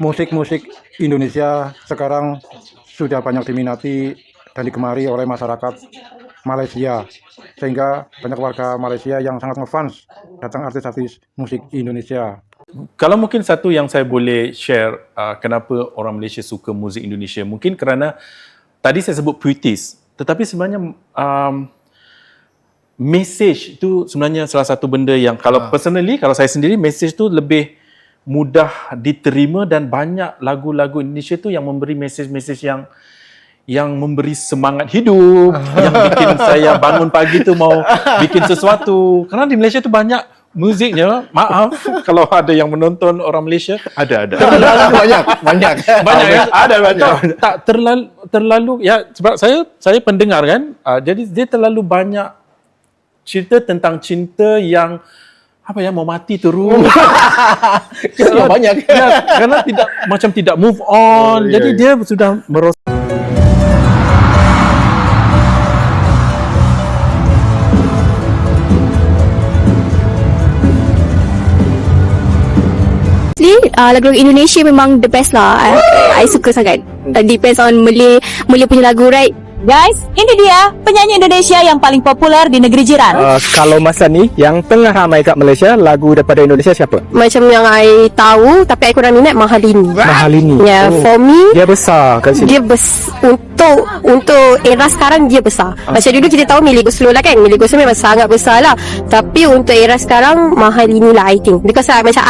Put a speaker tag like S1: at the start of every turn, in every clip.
S1: musik-musik Indonesia sekarang sudah banyak diminati dan digemari oleh masyarakat Malaysia, sehingga banyak warga Malaysia yang sangat ngefans datang artis-artis musik Indonesia.
S2: Kalau mungkin satu yang saya boleh share kenapa orang Malaysia suka muzik Indonesia, mungkin kerana tadi saya sebut puitis, tetapi sebenarnya message tu sebenarnya salah satu benda yang kalau personally, kalau saya sendiri, message tu lebih mudah diterima, dan banyak lagu-lagu Indonesia tu yang memberi message-message yang memberi semangat hidup, yang bikin saya bangun pagi tu mau bikin sesuatu. Kerana di Malaysia tu banyak muziknya, maaf kalau ada yang menonton orang Malaysia, ada banyak ya, ada banyak. Tak terlalu ya, sebab saya pendengar kan, jadi dia terlalu banyak cerita tentang cinta yang mau mati terus.
S3: Kerana banyak.
S2: Ya, kerana tidak move on. Jadi dia sudah merosot.
S4: Lagu-lagu Indonesia memang the best lah. I suka sangat. Depends on Malay punya lagu, right?
S5: Guys, ini dia penyanyi Indonesia yang paling popular di negeri jiran.
S3: Kalau masa ni yang tengah ramai kat Malaysia, lagu daripada Indonesia siapa?
S4: Macam yang I tahu tapi I kurang minat, Mahalini. Ya, for me
S3: dia besar kat sini.
S4: Dia untuk era sekarang dia besar. Macam dulu kita tahu Melly Goeslaw lah kan. Melly Goeslaw memang sangat besar lah. Tapi untuk era sekarang Mahalini lah I think. Because macam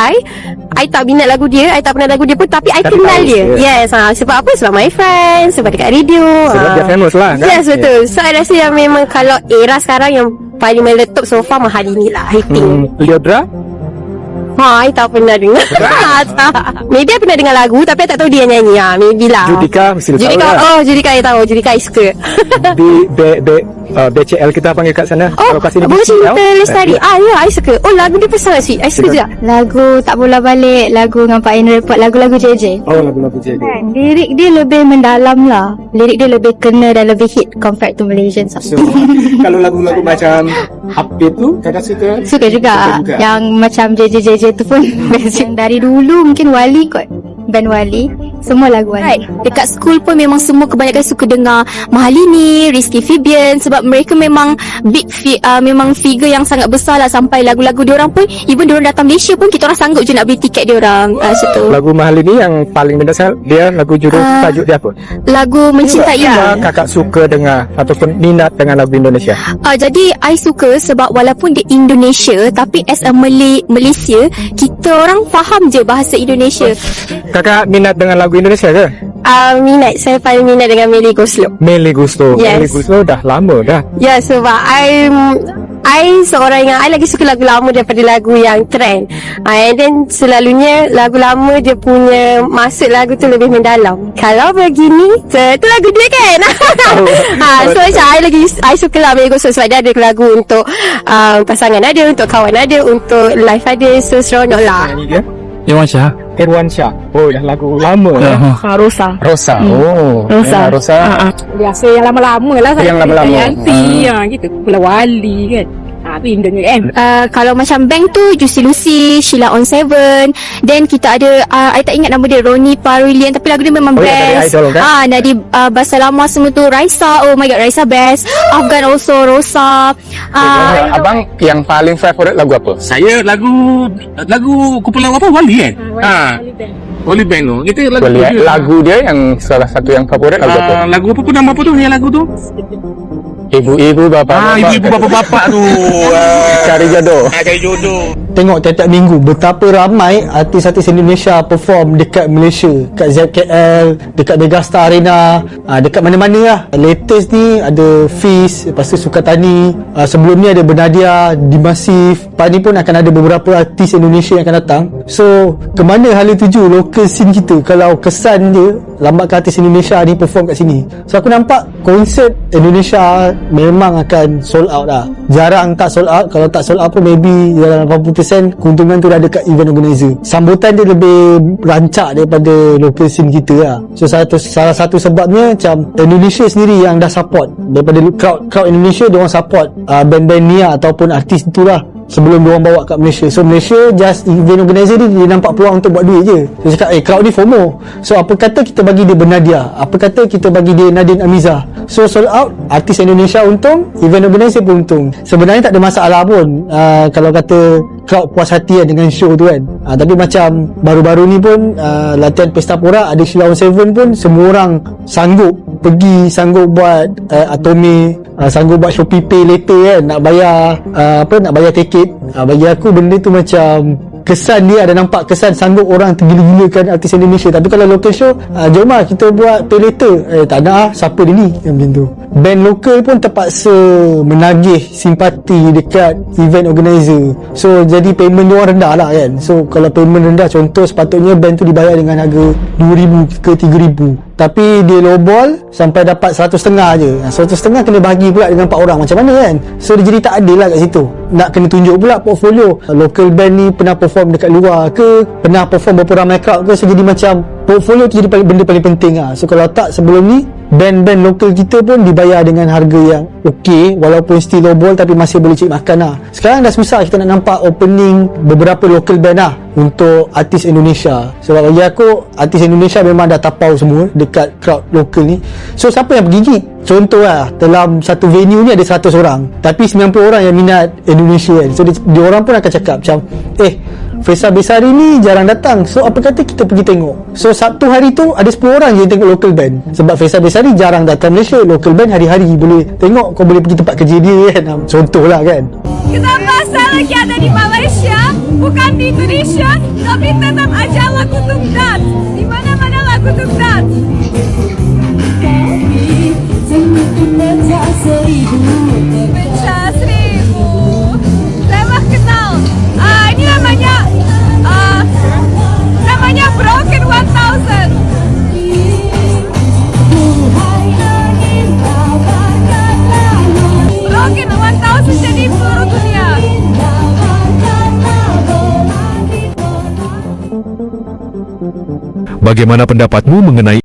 S4: I tak minat lagu dia, I tak pernah lagu dia pun, tapi I kenal dia. Yes, sebab apa? Sebab my friends, sebab dekat radio.
S3: Sebab dia famous lah kan?
S4: Yes, betul. So I rasa yang memang kalau era sekarang yang paling meletup so far Mahalini lah I think.
S3: Lyodra?
S4: I tak pernah dengar. Maybe I pernah dengar lagu tapi I tak tahu dia nyanyi. Maybe lah.
S3: Judika mesti tahu lah.
S4: Judika I tahu. Judika I suka.
S3: BCL kita panggil kat sana.
S4: Bunga Cinta Lestari. Ya, I suka. Lagu dia pun sangat sweet. I suka juga.
S6: Lagu Tak Bola Balik, lagu Ngampak In Report, lagu-lagu JJ.
S3: Lagu-lagu JJ.
S6: Lirik dia lebih mendalam lah. Lirik dia lebih kena dan lebih hit compared to Malaysian song.
S3: So, kalau lagu-lagu macam Happy tu, kakak suka?
S6: Suka juga. Yang macam JJ tu pun best. Dari dulu mungkin Wali kot. Band Wali, semua lagu Wali.
S4: Right. Dekat school pun memang semua kebanyakan suka dengar Mahalini, Rizky Febian, sebab mereka memang memang figure yang sangat besar lah, sampai lagu-lagu diorang pun, even diorang datang Malaysia pun kita orang sanggup je nak beli tiket diorang.
S3: Lagu Mahalini yang paling berdasar dia lagu judul tajuk dia apa?
S4: Lagu Mencintai.
S3: Kakak suka dengar ataupun minat dengan lagu Indonesia?
S4: Jadi I suka sebab walaupun dia Indonesia, tapi as a Malaysia, kita orang faham je bahasa Indonesia.
S3: Kakak minat dengan lagu Indonesia ke?
S4: Minat. Saya paling minat dengan Melly Goeslaw.
S3: Melly Goeslaw.
S4: Yes.
S3: Melly Goeslaw dah lama dah.
S4: Ya, sebab I seorang yang I lagi suka lagu lama daripada lagu yang trend. And then selalunya lagu lama dia punya maksud lagu tu lebih mendalam. Kalau begini, tu lagu dia kan. So macam I suka lah Melly Goeslaw sebab dia ada lagu untuk pasangan ada, untuk kawan ada, untuk life ada. So seronok lah.
S3: Irwan Shah. Dah lagu lama.
S6: Rosa.
S3: Rosa. Rosa.
S6: Biasa yang lama-lama lah.
S3: Yang lama-lama.
S6: Gitu. Pulau Wali kan. Tu Indonesia
S4: kalau macam bank tu Juicy Lucy, Sheila on 7. Then kita ada I tak ingat nama dia, Roni Parilian, tapi lagu dia memang best. Nadi Basalama semua tu, Raisa. Oh my god, Raisa best. Afgan also, Rosa.
S3: Abang yang paling favourite lagu apa?
S7: Saya lagu kumpulan apa? Wali kan? Wali Band tu. Itu
S3: lagu dia yang salah satu yang favourite lagu apa?
S7: Lagu apa pun, nama apa tu? Yang lagu tu?
S3: Ibu-ibu bapak-bapak.
S7: Ibu-ibu bapak-bapak tu.
S3: Cari jodoh.
S7: Cari jodoh.
S8: Tengok tiap-tiap minggu betapa ramai artis-artis Indonesia perform dekat Malaysia, kat ZKL, dekat Megastar Arena, dekat mana-mana lah. Latest ni ada Fiz, lepas tu Sukatani, sebelum ni ada Bernadia, Dimasif. Lepas ni pun akan ada beberapa artis Indonesia yang akan datang. So ke mana hala tuju local scene kita kalau kesan dia lambatkan artis Indonesia ni perform kat sini. So aku nampak konsert Indonesia memang akan sold out lah. Jarang tak sold out. Kalau tak sold out pun maybe dalam 80% keuntungan tu dah dekat event organizer. Sambutan dia lebih rancak daripada local scene kita lah. So salah satu sebabnya macam Indonesia sendiri yang dah support. Daripada crowd Indonesia, diorang support band-band ni lah, ataupun artis tu lah. sebelum diorang bawa kat Malaysia. So Malaysia just event organizer ni dia nampak peluang untuk buat duit je. Dia cakap crowd ni FOMO. So apa kata kita bagi dia Bernadia, apa kata kita bagi dia Nadine Amiza. So sold out, artis Indonesia untung, event organizer pun untung. Sebenarnya tak ada masalah pun kalau kata crowd puas hati kan dengan show tu kan. Tapi macam baru-baru ni pun latihan Pesta Porak ada Sheila on 7 pun semua orang sanggup pergi, sanggup buat Atome, sanggup buat Shopee Pay later kan, nak bayar nak bayar tiket. Bagi aku benda tu macam kesan dia ada nampak kesan sanggup orang tergila-gilakan artis Indonesia. Tapi kalau local show, jom lah kita buat pay later. Tak nak siapa dia ni yang macam tu. Band lokal pun terpaksa menagih simpati dekat event organizer. So jadi payment dia orang rendah lah kan. So kalau payment rendah, contoh sepatutnya band tu dibayar dengan harga 2,000 ke 3,000, tapi dia lowball sampai dapat 100.5 je. 100.5 kena bagi pula dengan 4 orang, macam mana kan? So dia jadi tak adil lah kat situ. Nak kena tunjuk pula portfolio, local band ni pernah perform dekat luar ke, pernah perform berapa ramai crowd ke. So jadi macam portfolio tu jadi benda paling penting lah. So kalau tak, sebelum ni band-band lokal kita pun dibayar dengan harga yang okey, walaupun still lowball tapi masih boleh cari makan lah. Sekarang dah susah kita nak nampak opening beberapa local band lah untuk artis Indonesia. Sebab bagi aku, artis Indonesia memang dah tapau semua dekat crowd lokal ni. So siapa yang pergi? Contoh lah, dalam satu venue ni ada 100 orang, tapi 90 orang yang minat Indonesia kan. So dia orang pun akan cakap macam, Faisal Besari ni jarang datang, so apa kata kita pergi tengok. So Sabtu hari tu ada 10 orang je yang tengok local band, sebab Faisal Besari jarang datang Malaysia. Local band hari-hari boleh tengok, kau boleh pergi tempat kerja dia kan. Contoh lah kan.
S5: Kenapa saya lagi ada di Malaysia, bukan di Indonesia, tapi tetap aja lagu Tungdat. Di mana-mana lagu Tungdat. Pecah seribu. Saya kenal. Ini namanya Broken 1000. Broken 1000 jadi seluruh dunia.
S9: Bagaimana pendapatmu mengenai